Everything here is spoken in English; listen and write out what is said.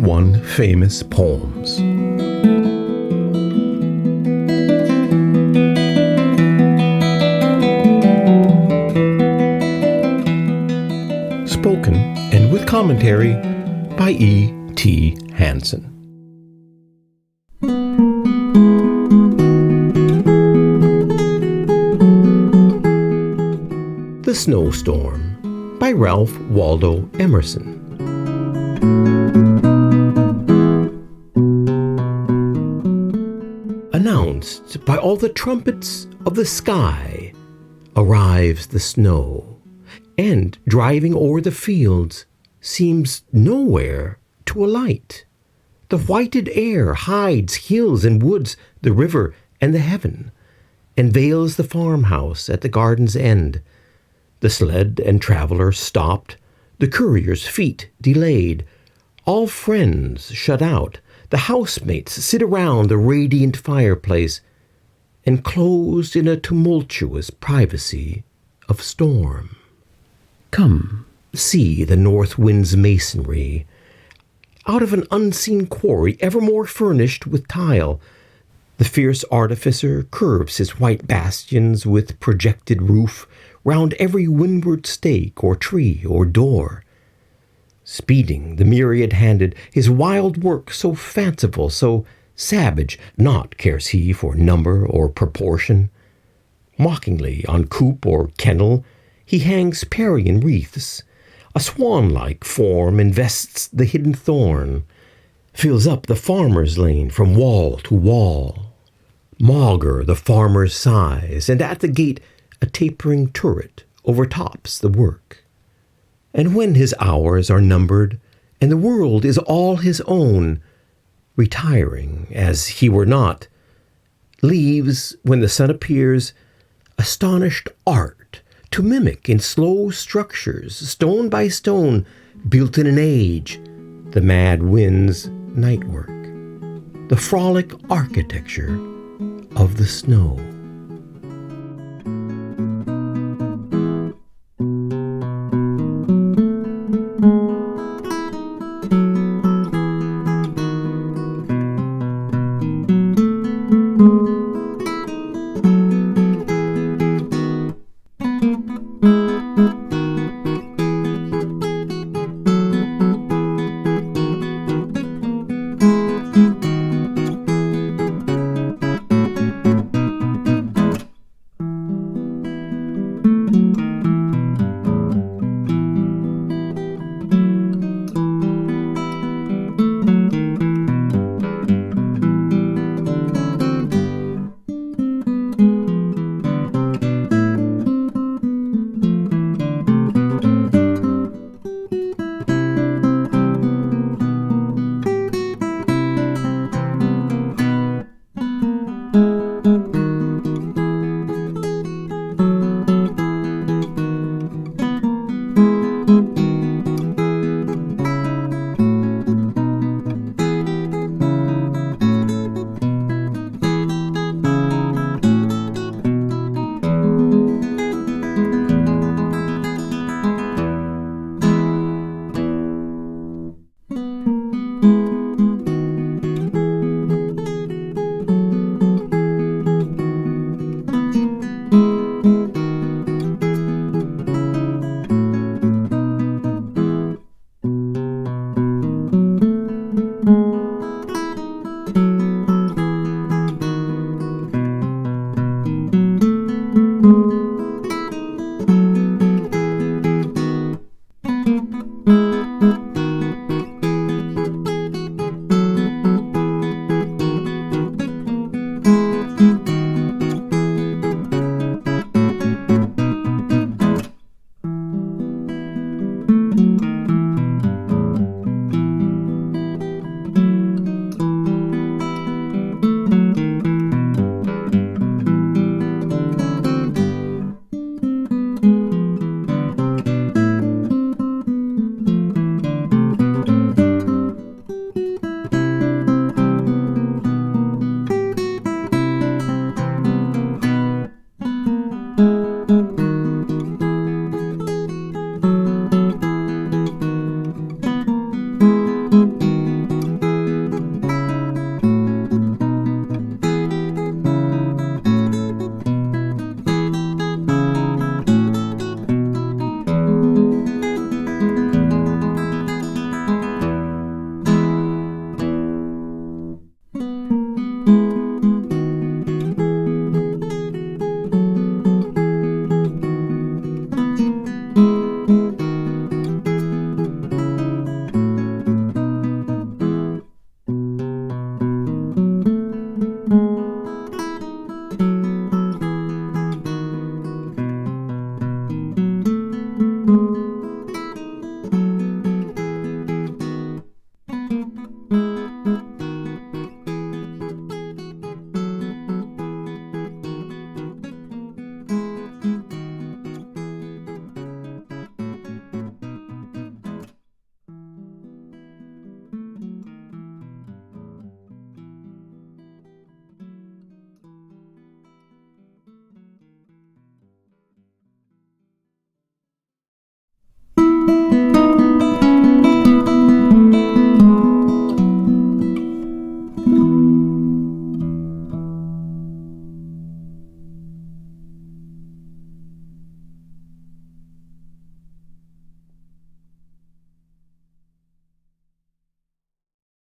101 Famous Poems. Spoken and with commentary by E.T. Hansen. The Snowstorm by Ralph Waldo Emerson. Announced by all the trumpets of the sky, arrives the snow, and driving o'er the fields seems nowhere to alight. The whited air hides hills and woods, the river and the heaven, and veils the farmhouse at the garden's end. The sled and traveler stopped, the courier's feet delayed, all friends shut out. The housemates sit around the radiant fireplace, enclosed in a tumultuous privacy of storm. Come, see the north wind's masonry. Out of an unseen quarry, evermore furnished with tile, the fierce artificer curves his white bastions with projected roof round every windward stake or tree or door. Speeding the myriad-handed, his wild work so fanciful, so savage, naught cares he for number or proportion. Mockingly on coop or kennel he hangs Parian wreaths. A swan-like form invests the hidden thorn, fills up the farmer's lane from wall to wall. Maugre the farmer's sighs, and at the gate a tapering turret overtops the work. And when his hours are numbered, and the world is all his own, retiring as he were not, leaves, when the sun appears, astonished art to mimic in slow structures, stone by stone, built in an age, the mad wind's night work, the frolic architecture of the snow.